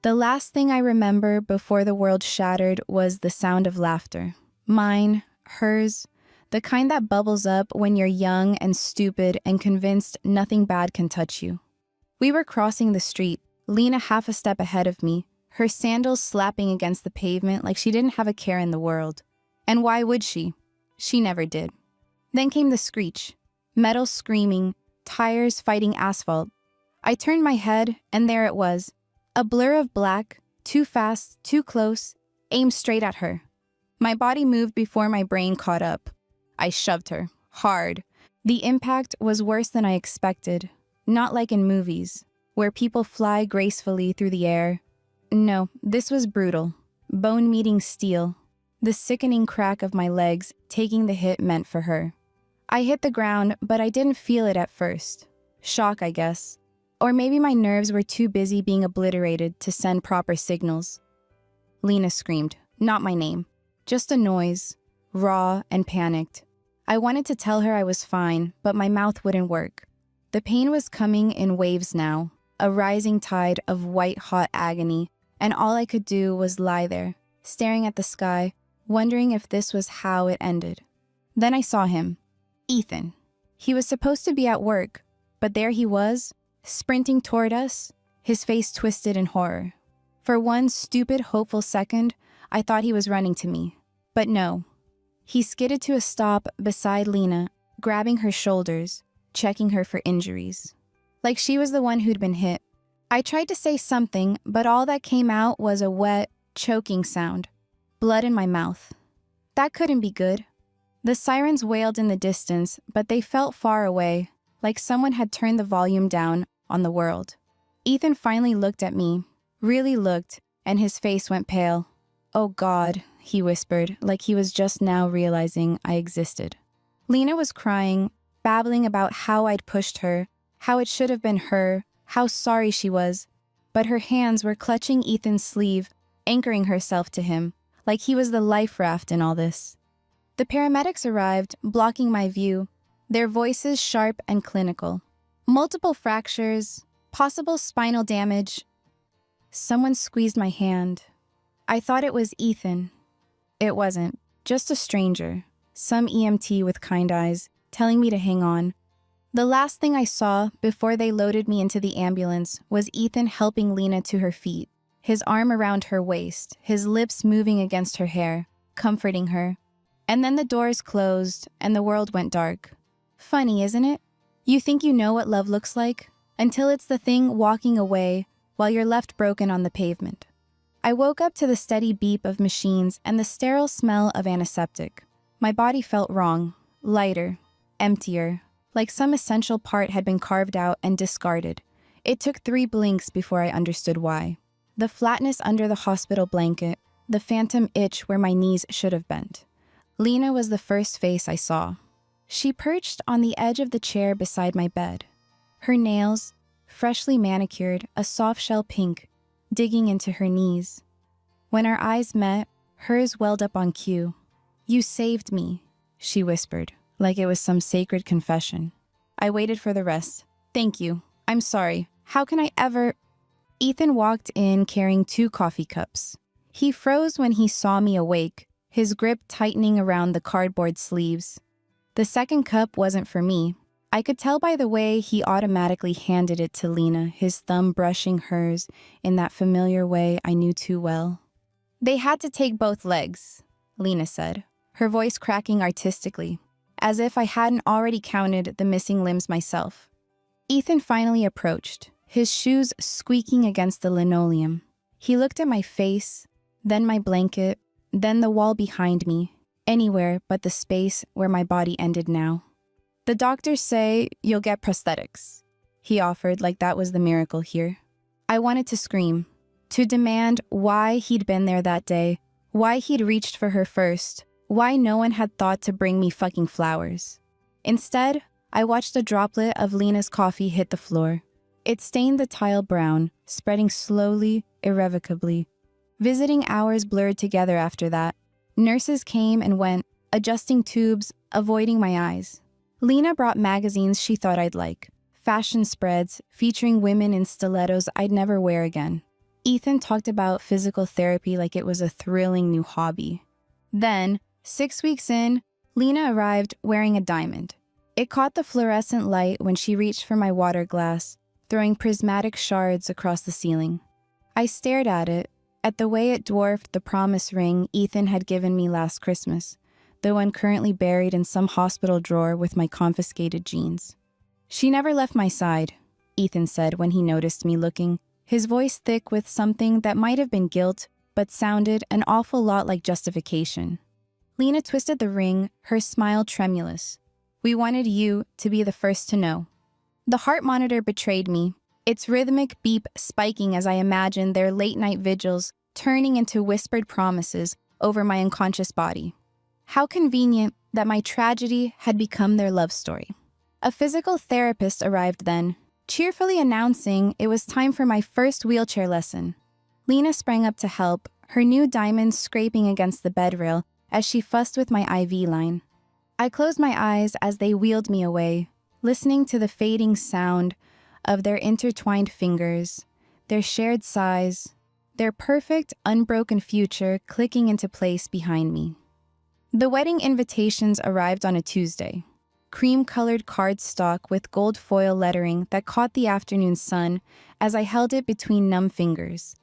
The last thing I remember before the world shattered was the sound of laughter. Mine, hers, the kind that bubbles up when you're young and stupid and convinced nothing bad can touch you. We were crossing the street, Lena half a step ahead of me, her sandals slapping against the pavement like she didn't have a care in the world. And why would she? She never did. Then came the screech, metal screaming, tires fighting asphalt. I turned my head, and there it was, a blur of black, too fast, too close, aimed straight at her. My body moved before my brain caught up. I shoved her, hard. The impact was worse than I expected, not like in movies, where people fly gracefully through the air. No, this was brutal, bone meeting steel, the sickening crack of my legs taking the hit meant for her. I hit the ground, but I didn't feel it at first. Shock, I guess. Or maybe my nerves were too busy being obliterated to send proper signals. Lena screamed, not my name, just a noise, raw and panicked. I wanted to tell her I was fine, but my mouth wouldn't work. The pain was coming in waves now, a rising tide of white-hot agony, and all I could do was lie there, staring at the sky, wondering if this was how it ended. Then I saw him. Ethan. He was supposed to be at work, but there he was, sprinting toward us, his face twisted in horror. For one stupid, hopeful second, I thought he was running to me. But no. He skidded to a stop beside Lena, grabbing her shoulders, checking her for injuries. Like she was the one who'd been hit. I tried to say something, but all that came out was a wet, choking sound. Blood in my mouth. That couldn't be good. The sirens wailed in the distance, but they felt far away, like someone had turned the volume down on the world. Ethan finally looked at me, really looked, and his face went pale. "Oh God," he whispered, like he was just now realizing I existed. Lena was crying, babbling about how I'd pushed her, how it should have been her, how sorry she was, but her hands were clutching Ethan's sleeve, anchoring herself to him, like he was the life raft in all this. The paramedics arrived, blocking my view, their voices sharp and clinical. Multiple fractures, possible spinal damage. Someone squeezed my hand. I thought it was Ethan. It wasn't, just a stranger, some EMT with kind eyes, telling me to hang on. The last thing I saw before they loaded me into the ambulance was Ethan helping Lena to her feet, his arm around her waist, his lips moving against her hair, comforting her. And then the doors closed and the world went dark. Funny, isn't it? You think you know what love looks like, until it's the thing walking away while you're left broken on the pavement. I woke up to the steady beep of machines and the sterile smell of antiseptic. My body felt wrong, lighter, emptier, like some essential part had been carved out and discarded. It took 3 blinks before I understood why. The flatness under the hospital blanket, the phantom itch where my knees should have bent. Lena was the first face I saw. She perched on the edge of the chair beside my bed. Her nails, freshly manicured, a soft-shell pink, digging into her knees. When our eyes met, hers welled up on cue. "You saved me," she whispered, like it was some sacred confession. I waited for the rest. "Thank you. I'm sorry. How can I ever—" Ethan walked in carrying 2 coffee cups. He froze when he saw me awake, his grip tightening around the cardboard sleeves. The second cup wasn't for me. I could tell by the way he automatically handed it to Lena, his thumb brushing hers in that familiar way I knew too well. "They had to take both legs," Lena said, her voice cracking artistically, as if I hadn't already counted the missing limbs myself. Ethan finally approached, his shoes squeaking against the linoleum. He looked at my face, then my blanket, then the wall behind me, anywhere but the space where my body ended now. "The doctors say you'll get prosthetics," he offered like that was the miracle here. I wanted to scream, to demand why he'd been there that day, why he'd reached for her first, why no one had thought to bring me fucking flowers. Instead, I watched a droplet of Lena's coffee hit the floor. It stained the tile brown, spreading slowly, irrevocably. Visiting hours blurred together after that. Nurses came and went, adjusting tubes, avoiding my eyes. Lena brought magazines she thought I'd like, fashion spreads featuring women in stilettos I'd never wear again. Ethan talked about physical therapy like it was a thrilling new hobby. Then, 6 weeks in, Lena arrived wearing a diamond. It caught the fluorescent light when she reached for my water glass, throwing prismatic shards across the ceiling. I stared at the way it dwarfed the promise ring Ethan had given me last Christmas, the one currently buried in some hospital drawer with my confiscated jeans. "She never left my side," Ethan said when he noticed me looking, his voice thick with something that might have been guilt, but sounded an awful lot like justification. Lena twisted the ring, her smile tremulous. "We wanted you to be the first to know." The heart monitor betrayed me, its rhythmic beep spiking as I imagined their late-night vigils turning into whispered promises over my unconscious body. How convenient that my tragedy had become their love story. A physical therapist arrived then, cheerfully announcing it was time for my first wheelchair lesson. Lena sprang up to help, her new diamond scraping against the bed rail as she fussed with my IV line. I closed my eyes as they wheeled me away, listening to the fading sound of their intertwined fingers, their shared sighs, their perfect, unbroken future clicking into place behind me. The wedding invitations arrived on a Tuesday. Cream-colored cardstock with gold foil lettering that caught the afternoon sun as I held it between numb fingers.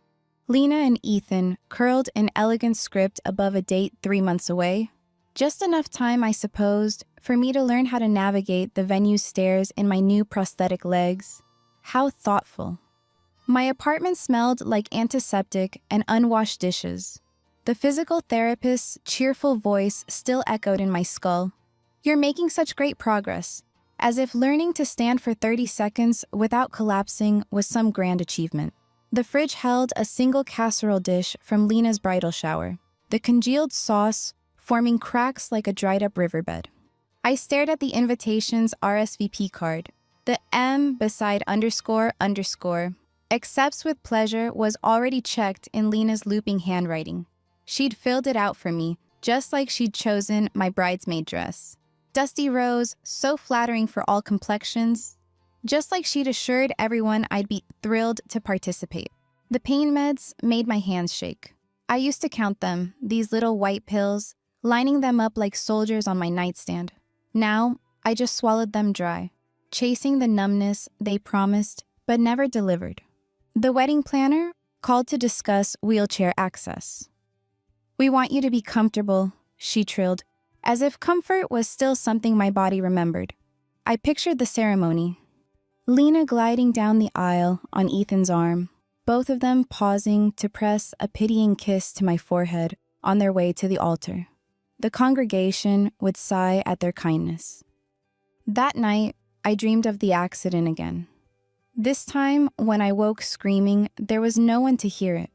Lena and Ethan curled in elegant script above a date 3 months away. Just enough time, I supposed, for me to learn how to navigate the venue's stairs in my new prosthetic legs. How thoughtful. My apartment smelled like antiseptic and unwashed dishes. The physical therapist's cheerful voice still echoed in my skull. "You're making such great progress," as if learning to stand for 30 seconds without collapsing was some grand achievement. The fridge held a single casserole dish from Lena's bridal shower, the congealed sauce forming cracks like a dried-up riverbed. I stared at the invitation's RSVP card. The M beside __, accepts with pleasure was already checked in Lena's looping handwriting. She'd filled it out for me, just like she'd chosen my bridesmaid dress. Dusty rose, so flattering for all complexions, just like she'd assured everyone I'd be thrilled to participate. The pain meds made my hands shake. I used to count them, these little white pills, lining them up like soldiers on my nightstand. Now, I just swallowed them dry, chasing the numbness they promised but never delivered. The wedding planner called to discuss wheelchair access. "We want you to be comfortable," she trilled, as if comfort was still something my body remembered. I pictured the ceremony. Lena gliding down the aisle on Ethan's arm, both of them pausing to press a pitying kiss to my forehead on their way to the altar. The congregation would sigh at their kindness. That night, I dreamed of the accident again. This time, when I woke screaming, there was no one to hear it.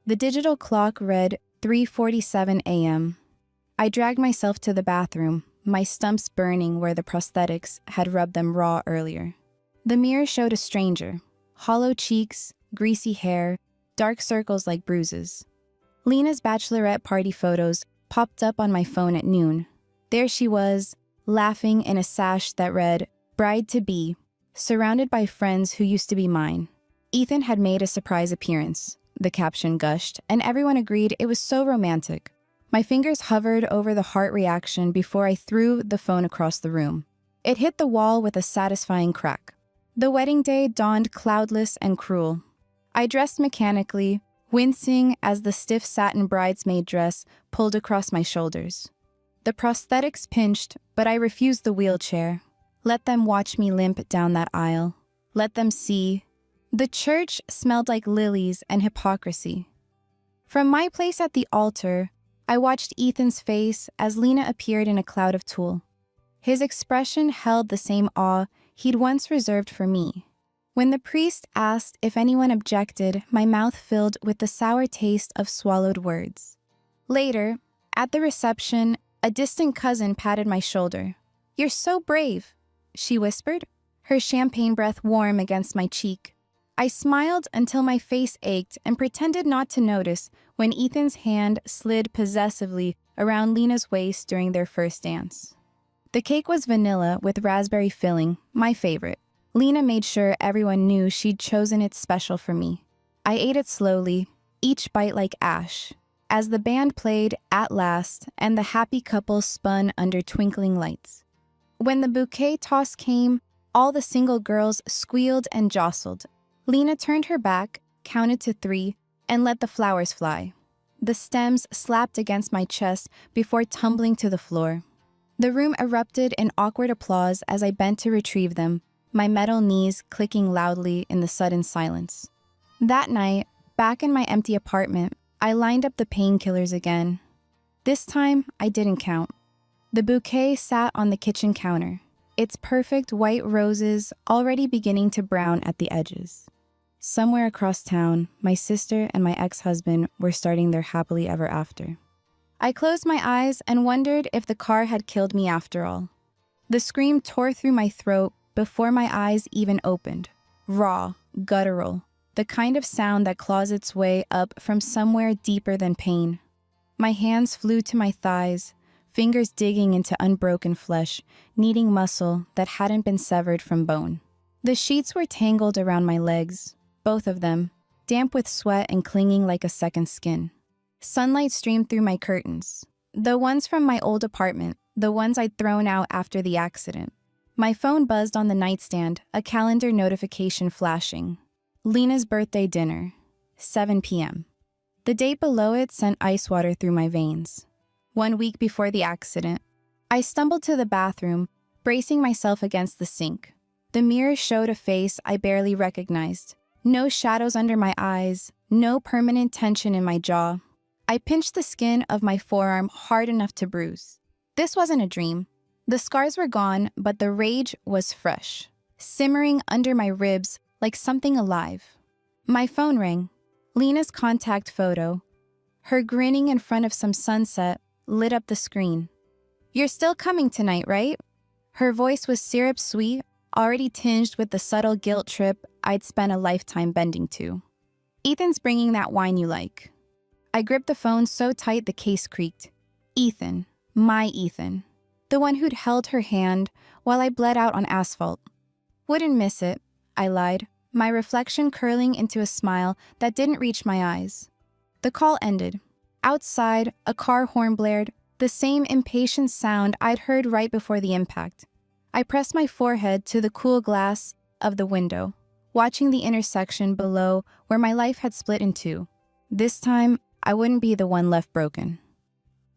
The digital clock read 3:47 a.m. I dragged myself to the bathroom, my stumps burning where the prosthetics had rubbed them raw earlier. The mirror showed a stranger, hollow cheeks, greasy hair, dark circles like bruises. Lena's bachelorette party photos popped up on my phone at noon. There she was, laughing in a sash that read, "Bride-to-be," surrounded by friends who used to be mine. Ethan had made a surprise appearance, the caption gushed, and everyone agreed it was so romantic. My fingers hovered over the heart reaction before I threw the phone across the room. It hit the wall with a satisfying crack. The wedding day dawned cloudless and cruel. I dressed mechanically, wincing as the stiff satin bridesmaid dress pulled across my shoulders. The prosthetics pinched, but I refused the wheelchair. Let them watch me limp down that aisle. Let them see. The church smelled like lilies and hypocrisy. From my place at the altar, I watched Ethan's face as Lena appeared in a cloud of tulle. His expression held the same awe he'd once reserved for me. When the priest asked if anyone objected, my mouth filled with the sour taste of swallowed words. Later, at the reception, a distant cousin patted my shoulder. "You're so brave," she whispered, her champagne breath warm against my cheek. I smiled until my face ached and pretended not to notice when Ethan's hand slid possessively around Lena's waist during their first dance. The cake was vanilla with raspberry filling, my favorite. Lena made sure everyone knew she'd chosen it special for me. I ate it slowly, each bite like ash, as the band played at last and the happy couple spun under twinkling lights. When the bouquet toss came, all the single girls squealed and jostled. Lena turned her back, counted to 3, and let the flowers fly. The stems slapped against my chest before tumbling to the floor. The room erupted in awkward applause as I bent to retrieve them, my metal knees clicking loudly in the sudden silence. That night, back in my empty apartment, I lined up the painkillers again. This time, I didn't count. The bouquet sat on the kitchen counter, its perfect white roses already beginning to brown at the edges. Somewhere across town, my sister and my ex-husband were starting their happily ever after. I closed my eyes and wondered if the car had killed me after all. The scream tore through my throat before my eyes even opened. Raw, guttural, the kind of sound that claws its way up from somewhere deeper than pain. My hands flew to my thighs, fingers digging into unbroken flesh, kneading muscle that hadn't been severed from bone. The sheets were tangled around my legs, both of them, damp with sweat and clinging like a second skin. Sunlight streamed through my curtains, the ones from my old apartment, the ones I'd thrown out after the accident. My phone buzzed on the nightstand, a calendar notification flashing. Lena's birthday dinner, 7 p.m. The date below it sent ice water through my veins. 1 week before the accident, I stumbled to the bathroom, bracing myself against the sink. The mirror showed a face I barely recognized. No shadows under my eyes, no permanent tension in my jaw. I pinched the skin of my forearm hard enough to bruise. This wasn't a dream. The scars were gone, but the rage was fresh, simmering under my ribs like something alive. My phone rang. Lena's contact photo. Her grinning in front of some sunset lit up the screen. "You're still coming tonight, right?" Her voice was syrup sweet, already tinged with the subtle guilt trip I'd spent a lifetime bending to. "Ethan's bringing that wine you like." I gripped the phone so tight the case creaked. Ethan, my Ethan, the one who'd held her hand while I bled out on asphalt. "Wouldn't miss it," I lied, my reflection curling into a smile that didn't reach my eyes. The call ended. Outside, a car horn blared, the same impatient sound I'd heard right before the impact. I pressed my forehead to the cool glass of the window, watching the intersection below where my life had split in two. This time, I wouldn't be the one left broken.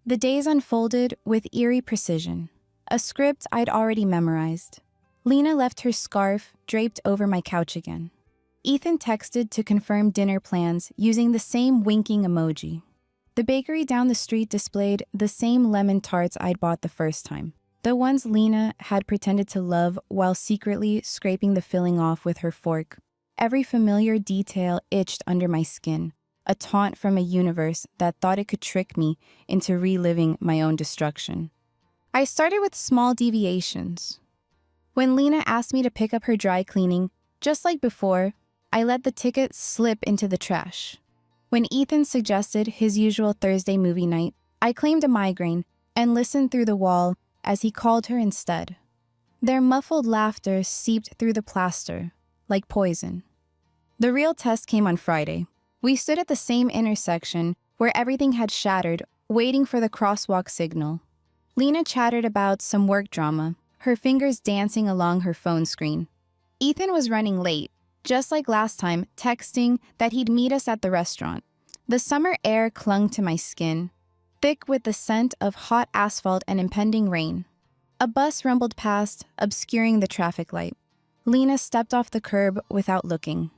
The days unfolded with eerie precision, a script I'd already memorized. Lena left her scarf draped over my couch again. Ethan texted to confirm dinner plans using the same winking emoji. The bakery down the street displayed the same lemon tarts I'd bought the first time, the ones Lena had pretended to love while secretly scraping the filling off with her fork. Every familiar detail itched under my skin, a taunt from a universe that thought it could trick me into reliving my own destruction. I started with small deviations. When Lena asked me to pick up her dry cleaning, just like before, I let the ticket slip into the trash. When Ethan suggested his usual Thursday movie night, I claimed a migraine and listened through the wall as he called her instead. Their muffled laughter seeped through the plaster, like poison. The real test came on Friday. We stood at the same intersection where everything had shattered, waiting for the crosswalk signal. Lena chattered about some work drama, her fingers dancing along her phone screen. Ethan was running late, just like last time, texting that he'd meet us at the restaurant. The summer air clung to my skin, thick with the scent of hot asphalt and impending rain. A bus rumbled past, obscuring the traffic light. Lena stepped off the curb without looking.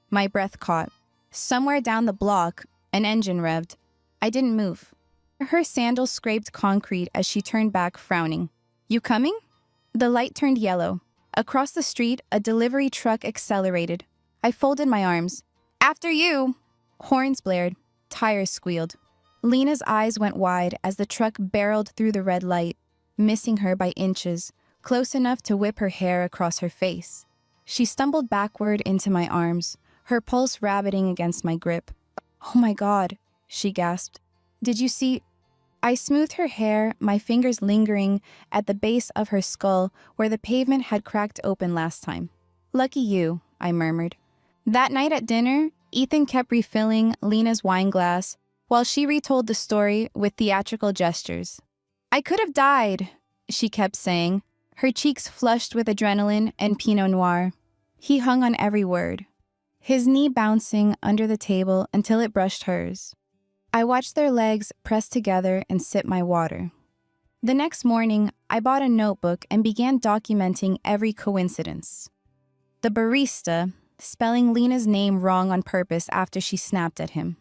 My breath caught. Somewhere down the block, an engine revved. I didn't move. Her sandals scraped concrete as she turned back, frowning. "You coming?" The light turned yellow. Across the street, a delivery truck accelerated. I folded my arms. "After you!" Horns blared. Tires squealed. Lena's eyes went wide as the truck barreled through the red light, missing her by inches, close enough to whip her hair across her face. She stumbled backward into my arms, her pulse rabbiting against my grip. "Oh my God," she gasped. "Did you see?" I smoothed her hair, my fingers lingering at the base of her skull where the pavement had cracked open last time. "Lucky you," I murmured. That night at dinner, Ethan kept refilling Lena's wine glass while she retold the story with theatrical gestures. "I could have died," she kept saying, her cheeks flushed with adrenaline and Pinot Noir. He hung on every word, his knee bouncing under the table until it brushed hers. I watched their legs press together and sip my water. The next morning, I bought a notebook and began documenting every coincidence. The barista, spelling Lena's name wrong on purpose after she snapped at him.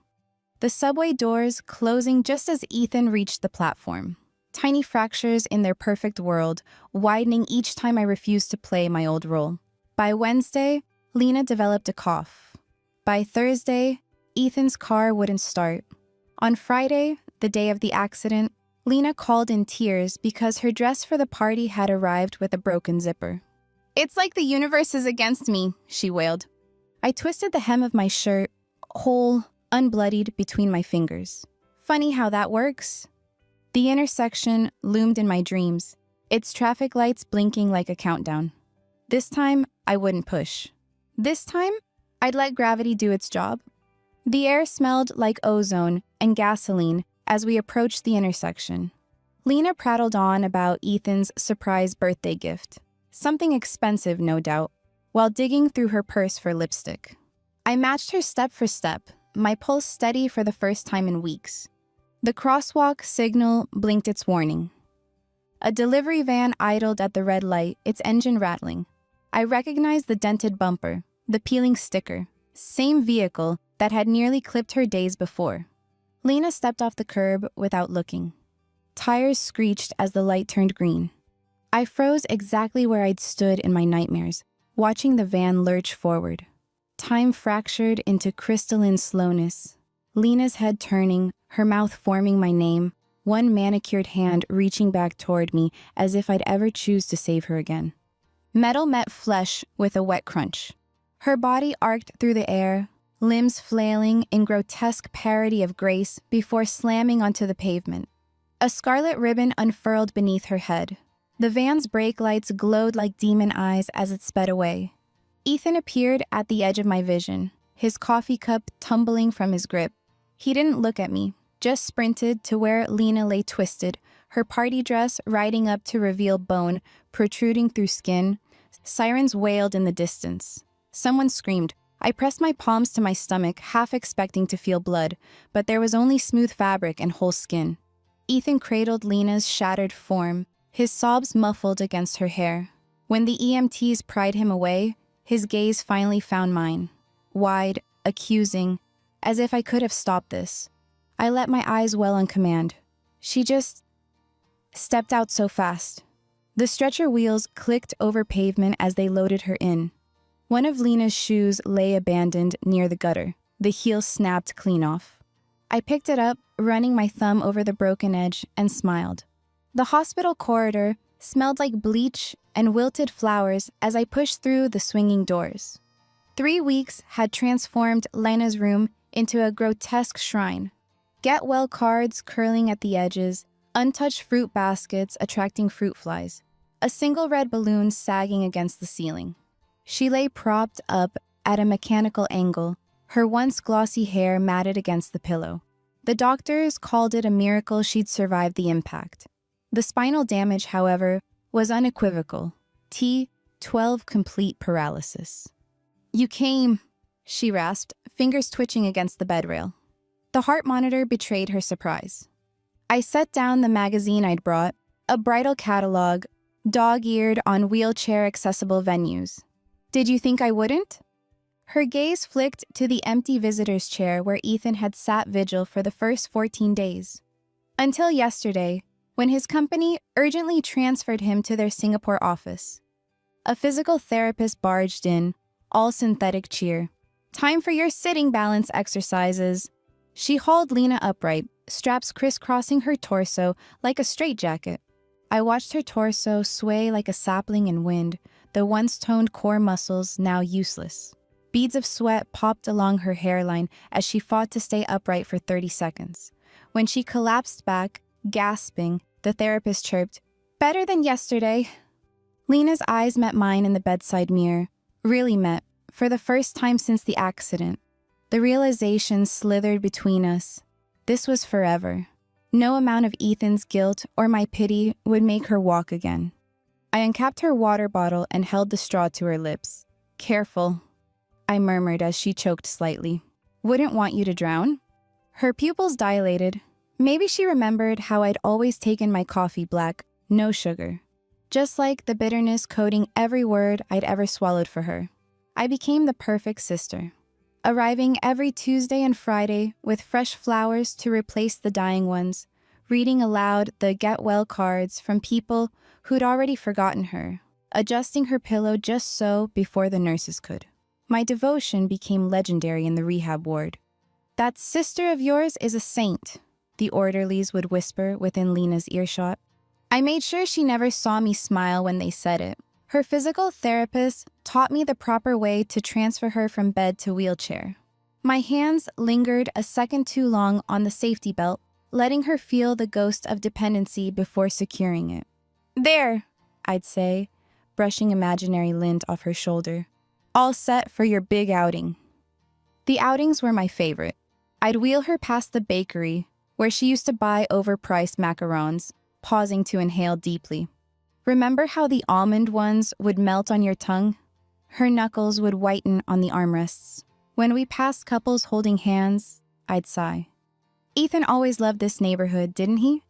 The subway doors closing just as Ethan reached the platform. Tiny fractures in their perfect world, widening each time I refused to play my old role. By Wednesday, Lena developed a cough. By Thursday, Ethan's car wouldn't start. On Friday, the day of the accident, Lena called in tears because her dress for the party had arrived with a broken zipper. "It's like the universe is against me," she wailed. I twisted the hem of my shirt, whole, unbloodied between my fingers. Funny how that works. The intersection loomed in my dreams, its traffic lights blinking like a countdown. This time, I wouldn't push. This time, I'd let gravity do its job. The air smelled like ozone and gasoline as we approached the intersection. Lena prattled on about Ethan's surprise birthday gift. Something expensive, no doubt, while digging through her purse for lipstick. I matched her step for step, my pulse steady for the first time in weeks. The crosswalk signal blinked its warning. A delivery van idled at the red light, its engine rattling. I recognized the dented bumper, the peeling sticker. Same vehicle that had nearly clipped her days before. Lena stepped off the curb without looking. Tires screeched as the light turned green. I froze exactly where I'd stood in my nightmares, watching the van lurch forward. Time fractured into crystalline slowness. Lena's head turning, her mouth forming my name, one manicured hand reaching back toward me as if I'd ever choose to save her again. Metal met flesh with a wet crunch. Her body arced through the air, limbs flailing in grotesque parody of grace before slamming onto the pavement. A scarlet ribbon unfurled beneath her head. The van's brake lights glowed like demon eyes as it sped away. Ethan appeared at the edge of my vision, his coffee cup tumbling from his grip. He didn't look at me, just sprinted to where Lena lay twisted, her party dress riding up to reveal bone protruding through skin. Sirens wailed in the distance. Someone screamed. I pressed my palms to my stomach, half expecting to feel blood, but there was only smooth fabric and whole skin. Ethan cradled Lena's shattered form, his sobs muffled against her hair. When the EMTs pried him away, his gaze finally found mine. Wide, accusing, as if I could have stopped this. I let my eyes well on command. She just stepped out so fast. The stretcher wheels clicked over pavement as they loaded her in. One of Lena's shoes lay abandoned near the gutter. The heel snapped clean off. I picked it up, running my thumb over the broken edge, and smiled. The hospital corridor smelled like bleach and wilted flowers as I pushed through the swinging doors. 3 weeks had transformed Lena's room into a grotesque shrine. Get-well cards curling at the edges, untouched fruit baskets attracting fruit flies, a single red balloon sagging against the ceiling. She lay propped up at a mechanical angle, her once glossy hair matted against the pillow. The doctors called it a miracle she'd survived the impact. The spinal damage, however, was unequivocal. T12 complete paralysis. "You came," she rasped, fingers twitching against the bed rail. The heart monitor betrayed her surprise. I set down the magazine I'd brought, a bridal catalog, dog-eared on wheelchair-accessible venues. "Did you think I wouldn't?" Her gaze flicked to the empty visitor's chair where Ethan had sat vigil for the first 14 days. Until yesterday, when his company urgently transferred him to their Singapore office. A physical therapist barged in, all synthetic cheer. "Time for your sitting balance exercises." She hauled Lena upright, straps crisscrossing her torso like a straitjacket. I watched her torso sway like a sapling in wind, the once toned core muscles now useless. Beads of sweat popped along her hairline as she fought to stay upright for 30 seconds. When she collapsed back, gasping, the therapist chirped, "Better than yesterday." Lena's eyes met mine in the bedside mirror, really met, for the first time since the accident. The realization slithered between us. This was forever. No amount of Ethan's guilt or my pity would make her walk again. I uncapped her water bottle and held the straw to her lips. "Careful," I murmured as she choked slightly. "Wouldn't want you to drown?" Her pupils dilated. Maybe she remembered how I'd always taken my coffee black, no sugar. Just like the bitterness coating every word I'd ever swallowed for her. I became the perfect sister, arriving every Tuesday and Friday with fresh flowers to replace the dying ones, reading aloud the get well cards from people who'd already forgotten her, adjusting her pillow just so before the nurses could. My devotion became legendary in the rehab ward. "That sister of yours is a saint," the orderlies would whisper within Lena's earshot. I made sure she never saw me smile when they said it. Her physical therapist taught me the proper way to transfer her from bed to wheelchair. My hands lingered a second too long on the safety belt, letting her feel the ghost of dependency before securing it. "There," I'd say, brushing imaginary lint off her shoulder. "All set for your big outing." The outings were my favorite. I'd wheel her past the bakery, where she used to buy overpriced macarons, pausing to inhale deeply. "Remember how the almond ones would melt on your tongue?" Her knuckles would whiten on the armrests. When we passed couples holding hands, I'd sigh. "Ethan always loved this neighborhood, didn't he?"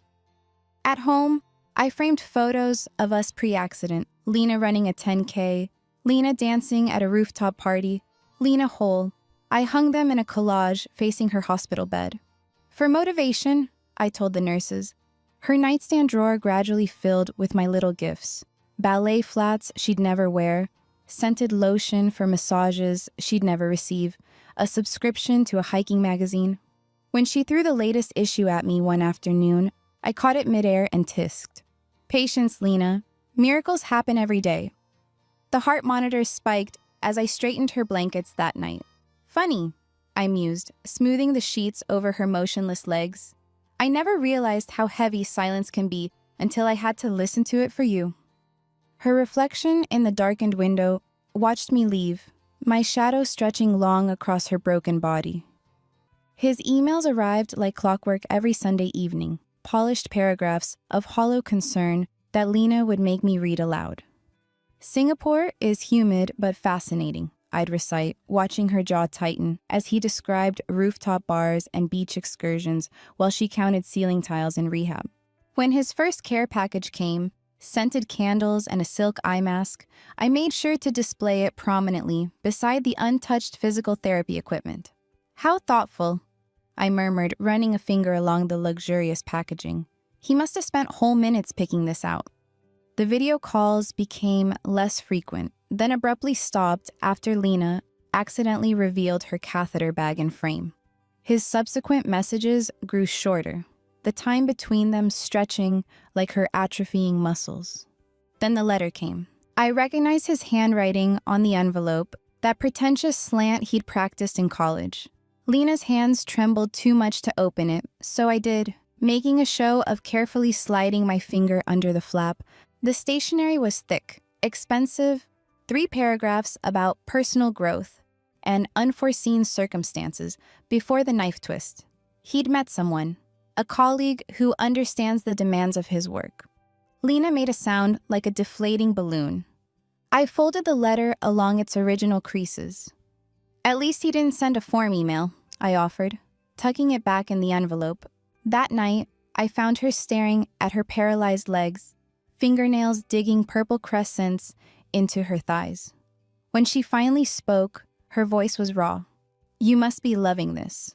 At home, I framed photos of us pre-accident. Lena running a 10K, Lena dancing at a rooftop party, Lena whole. I hung them in a collage facing her hospital bed. For motivation, I told the nurses. Her nightstand drawer gradually filled with my little gifts. Ballet flats she'd never wear, scented lotion for massages she'd never receive, a subscription to a hiking magazine. When she threw the latest issue at me one afternoon, I caught it midair and tisked. "Patience, Lena. Miracles happen every day." The heart monitor spiked as I straightened her blankets that night. "Funny," I mused, smoothing the sheets over her motionless legs. "I never realized how heavy silence can be until I had to listen to it for you." Her reflection in the darkened window watched me leave, my shadow stretching long across her broken body. His emails arrived like clockwork every Sunday evening, polished paragraphs of hollow concern that Lena would make me read aloud. "Singapore is humid but fascinating," I'd recite, watching her jaw tighten as he described rooftop bars and beach excursions while she counted ceiling tiles in rehab. When his first care package came, scented candles and a silk eye mask, I made sure to display it prominently beside the untouched physical therapy equipment. "How thoughtful," I murmured, running a finger along the luxurious packaging. He must have spent whole minutes picking this out. The video calls became less frequent, then abruptly stopped after Lena accidentally revealed her catheter bag and frame. His subsequent messages grew shorter, the time between them stretching like her atrophying muscles. Then the letter came. I recognized his handwriting on the envelope, that pretentious slant he'd practiced in college. Lena's hands trembled too much to open it, so I did, making a show of carefully sliding my finger under the flap. The stationery was thick, expensive, 3 paragraphs about personal growth and unforeseen circumstances before the knife twist. He'd met someone, a colleague who understands the demands of his work. Lena made a sound like a deflating balloon. I folded the letter along its original creases. "At least he didn't send a form email," I offered, tucking it back in the envelope. That night, I found her staring at her paralyzed legs, fingernails digging purple crescents into her thighs. When she finally spoke, her voice was raw. "You must be loving this."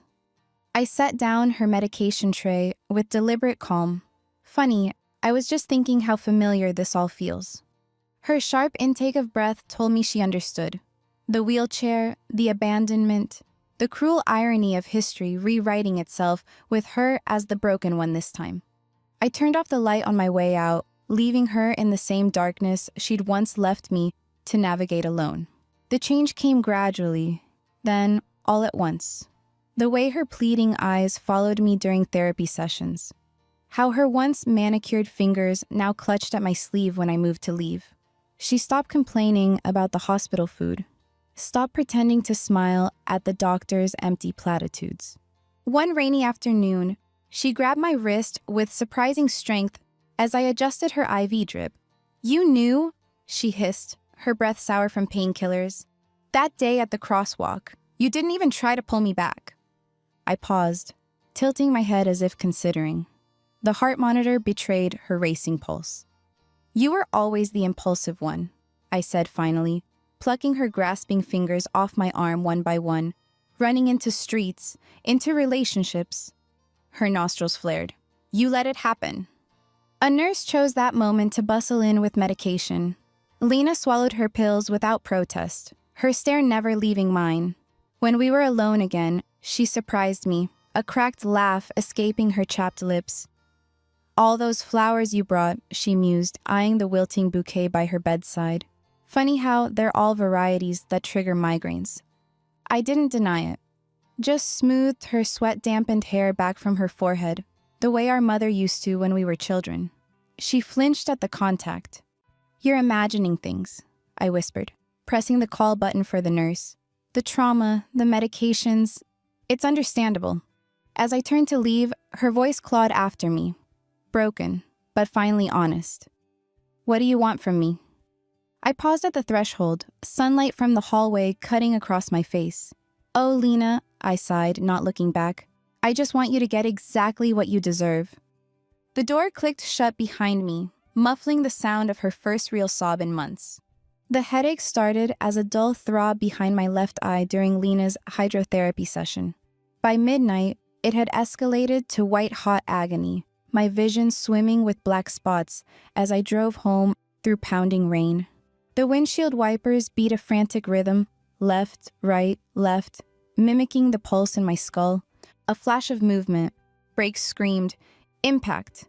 I set down her medication tray with deliberate calm. "Funny, I was just thinking how familiar this all feels." Her sharp intake of breath told me she understood. The wheelchair, the abandonment, the cruel irony of history rewriting itself with her as the broken one this time. I turned off the light on my way out, leaving her in the same darkness she'd once left me to navigate alone. The change came gradually, then all at once. The way her pleading eyes followed me during therapy sessions. How her once manicured fingers now clutched at my sleeve when I moved to leave. She stopped complaining about the hospital food. Stop pretending to smile at the doctor's empty platitudes. One rainy afternoon, she grabbed my wrist with surprising strength as I adjusted her IV drip. "You knew," she hissed, her breath sour from painkillers. "That day at the crosswalk, you didn't even try to pull me back." I paused, tilting my head as if considering. The heart monitor betrayed her racing pulse. "You were always the impulsive one," I said finally, plucking her grasping fingers off my arm one by one, running into streets, into relationships. Her nostrils flared. "You let it happen." A nurse chose that moment to bustle in with medication. Lena swallowed her pills without protest, her stare never leaving mine. When we were alone again, she surprised me, a cracked laugh escaping her chapped lips. "All those flowers you brought," she mused, eyeing the wilting bouquet by her bedside. "Funny how they're all varieties that trigger migraines." I didn't deny it, just smoothed her sweat-dampened hair back from her forehead, the way our mother used to when we were children. She flinched at the contact. "You're imagining things," I whispered, pressing the call button for the nurse. "The trauma, the medications, it's understandable." As I turned to leave, her voice clawed after me, broken, but finally honest. "What do you want from me?" I paused at the threshold, sunlight from the hallway cutting across my face. "Oh, Lena," I sighed, not looking back. "I just want you to get exactly what you deserve." The door clicked shut behind me, muffling the sound of her first real sob in months. The headache started as a dull throb behind my left eye during Lena's hydrotherapy session. By midnight, it had escalated to white-hot agony, my vision swimming with black spots as I drove home through pounding rain. The windshield wipers beat a frantic rhythm, left, right, left, mimicking the pulse in my skull. A flash of movement. Brakes screamed. Impact.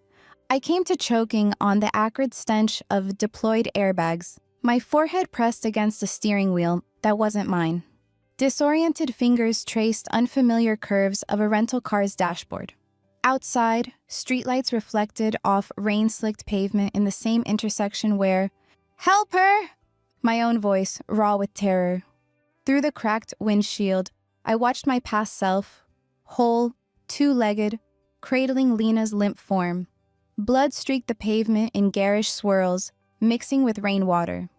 I came to choking on the acrid stench of deployed airbags, my forehead pressed against a steering wheel that wasn't mine. Disoriented fingers traced unfamiliar curves of a rental car's dashboard. Outside, streetlights reflected off rain-slicked pavement in the same intersection where, "Help her!" My own voice, raw with terror. Through the cracked windshield, I watched my past self, whole, two-legged, cradling Lena's limp form. Blood streaked the pavement in garish swirls, mixing with rainwater.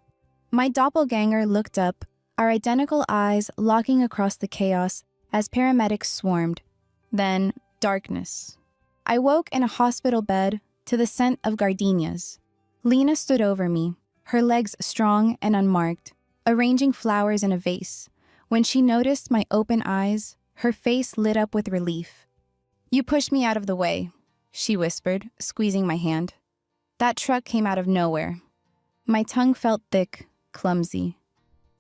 My doppelganger looked up, our identical eyes locking across the chaos as paramedics swarmed. Then, darkness. I woke in a hospital bed to the scent of gardenias. Lena stood over me, her legs strong and unmarked, arranging flowers in a vase. When she noticed my open eyes, her face lit up with relief. "You pushed me out of the way," she whispered, squeezing my hand. That truck came out of nowhere. My tongue felt thick, clumsy.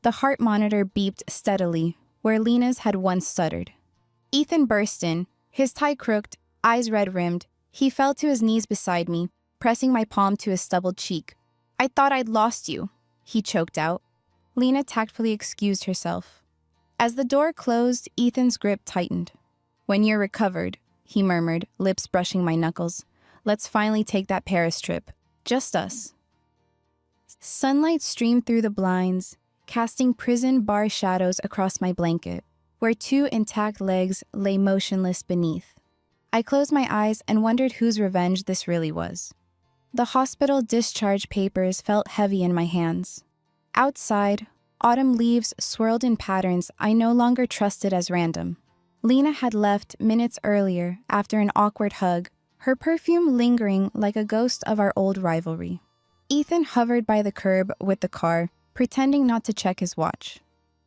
The heart monitor beeped steadily, where Lena's had once stuttered. Ethan burst in, his tie crooked, eyes red-rimmed. He fell to his knees beside me, pressing my palm to his stubbled cheek. "I thought I'd lost you," he choked out. Lena tactfully excused herself. As the door closed, Ethan's grip tightened. "When you're recovered," he murmured, lips brushing my knuckles, "let's finally take that Paris trip. Just us." Sunlight streamed through the blinds, casting prison bar shadows across my blanket, where two intact legs lay motionless beneath. I closed my eyes and wondered whose revenge this really was. The hospital discharge papers felt heavy in my hands. Outside, autumn leaves swirled in patterns I no longer trusted as random. Lena had left minutes earlier after an awkward hug, her perfume lingering like a ghost of our old rivalry. Ethan hovered by the curb with the car, pretending not to check his watch.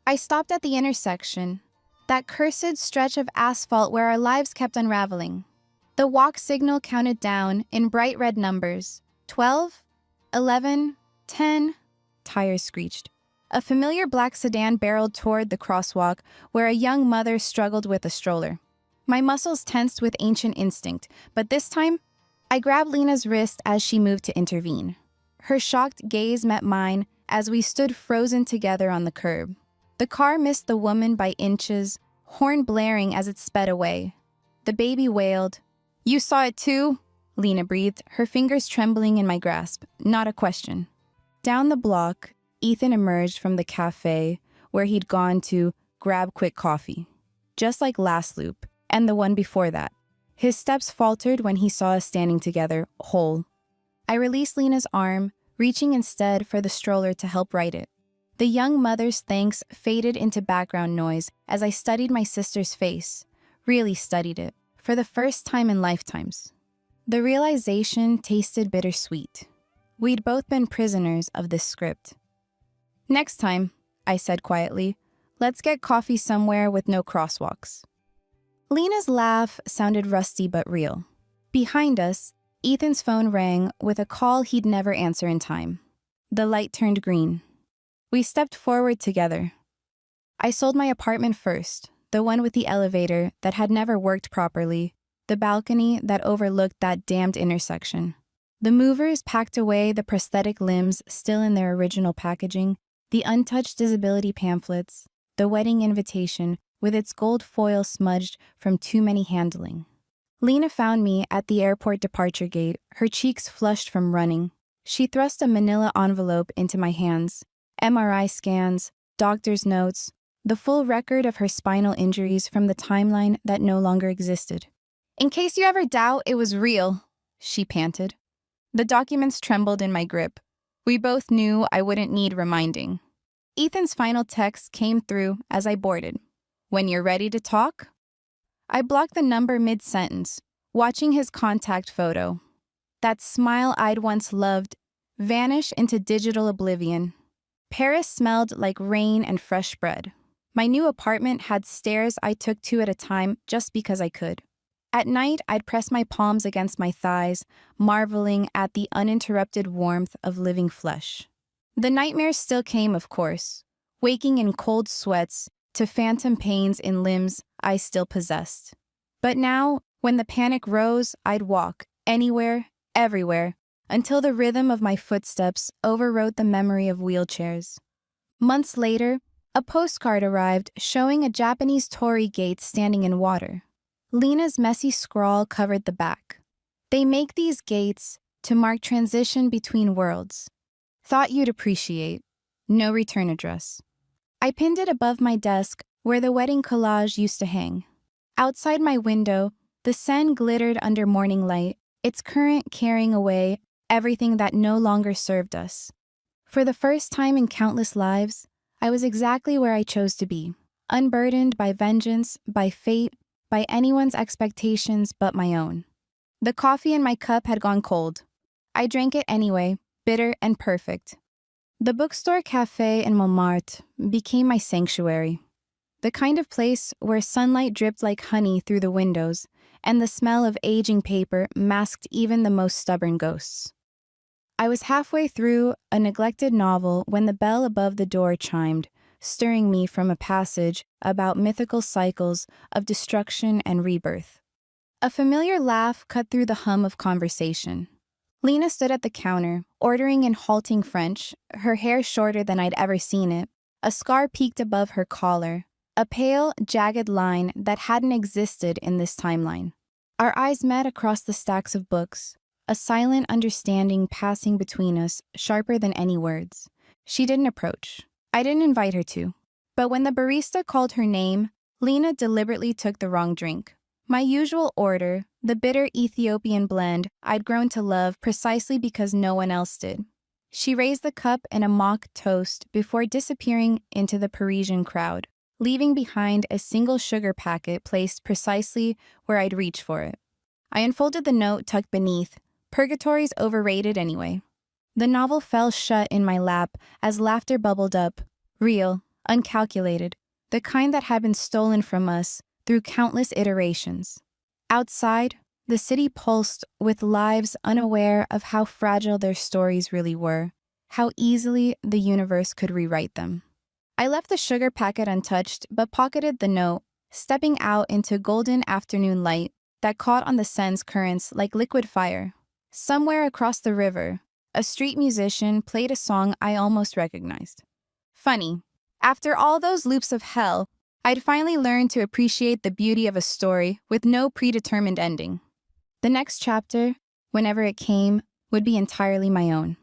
I stopped at the intersection, that cursed stretch of asphalt where our lives kept unraveling. The walk signal counted down in bright red numbers. 12, 11, 10. Tires screeched. A familiar black sedan barreled toward the crosswalk where a young mother struggled with a stroller. My muscles tensed with ancient instinct, but this time, I grabbed Lena's wrist as she moved to intervene. Her shocked gaze met mine as we stood frozen together on the curb. The car missed the woman by inches, horn blaring as it sped away. The baby wailed. "You saw it too?" Lena breathed, her fingers trembling in my grasp. Not a question. Down the block, Ethan emerged from the cafe, where he'd gone to grab quick coffee. Just like last loop, and the one before that. His steps faltered when he saw us standing together, whole. I released Lena's arm, reaching instead for the stroller to help right it. The young mother's thanks faded into background noise as I studied my sister's face, really studied it, for the first time in lifetimes. The realization tasted bittersweet. We'd both been prisoners of this script. "Next time," I said quietly, "let's get coffee somewhere with no crosswalks." Lena's laugh sounded rusty but real. Behind us, Ethan's phone rang with a call he'd never answer in time. The light turned green. We stepped forward together. I sold my apartment first, the one with the elevator that had never worked properly, the balcony that overlooked that damned intersection. The movers packed away the prosthetic limbs still in their original packaging, the untouched disability pamphlets, the wedding invitation with its gold foil smudged from too many handling. Lena found me at the airport departure gate, her cheeks flushed from running. She thrust a manila envelope into my hands. MRI scans, doctor's notes, the full record of her spinal injuries from the timeline that no longer existed. "In case you ever doubt it was real," she panted. The documents trembled in my grip. We both knew I wouldn't need reminding. Ethan's final text came through as I boarded. "When you're ready to talk?" I blocked the number mid-sentence, watching his contact photo. That smile I'd once loved vanish into digital oblivion. Paris smelled like rain and fresh bread. My new apartment had stairs I took two at a time just because I could. At night, I'd press my palms against my thighs, marveling at the uninterrupted warmth of living flesh. The nightmares still came, of course, waking in cold sweats to phantom pains in limbs I still possessed. But now, when the panic rose, I'd walk, anywhere, everywhere, until the rhythm of my footsteps overrode the memory of wheelchairs. Months later, a postcard arrived showing a Japanese torii gate standing in water. Lena's messy scrawl covered the back. "They make these gates to mark transition between worlds. Thought you'd appreciate. No return address." I pinned it above my desk where the wedding collage used to hang. Outside my window, the Seine glittered under morning light, its current carrying away everything that no longer served us. For the first time in countless lives, I was exactly where I chose to be, unburdened by vengeance, by fate, by anyone's expectations but my own. The coffee in my cup had gone cold. I drank it anyway, bitter and perfect. The bookstore cafe in Montmartre became my sanctuary. The kind of place where sunlight dripped like honey through the windows, and the smell of aging paper masked even the most stubborn ghosts. I was halfway through a neglected novel when the bell above the door chimed, stirring me from a passage about mythical cycles of destruction and rebirth. A familiar laugh cut through the hum of conversation. Lena stood at the counter, ordering in halting French, her hair shorter than I'd ever seen it. A scar peeked above her collar, a pale, jagged line that hadn't existed in this timeline. Our eyes met across the stacks of books, a silent understanding passing between us, sharper than any words. She didn't approach. I didn't invite her to. But when the barista called her name, Lena deliberately took the wrong drink. My usual order, the bitter Ethiopian blend I'd grown to love precisely because no one else did. She raised the cup in a mock toast before disappearing into the Parisian crowd, leaving behind a single sugar packet placed precisely where I'd reach for it. I unfolded the note tucked beneath. Purgatory's overrated anyway. The novel fell shut in my lap as laughter bubbled up, real, uncalculated, the kind that had been stolen from us through countless iterations. Outside, the city pulsed with lives unaware of how fragile their stories really were, how easily the universe could rewrite them. I left the sugar packet untouched but pocketed the note, stepping out into golden afternoon light that caught on the Seine's currents like liquid fire. Somewhere across the river, a street musician played a song I almost recognized. Funny, after all those loops of hell, I'd finally learned to appreciate the beauty of a story with no predetermined ending. The next chapter, whenever it came, would be entirely my own.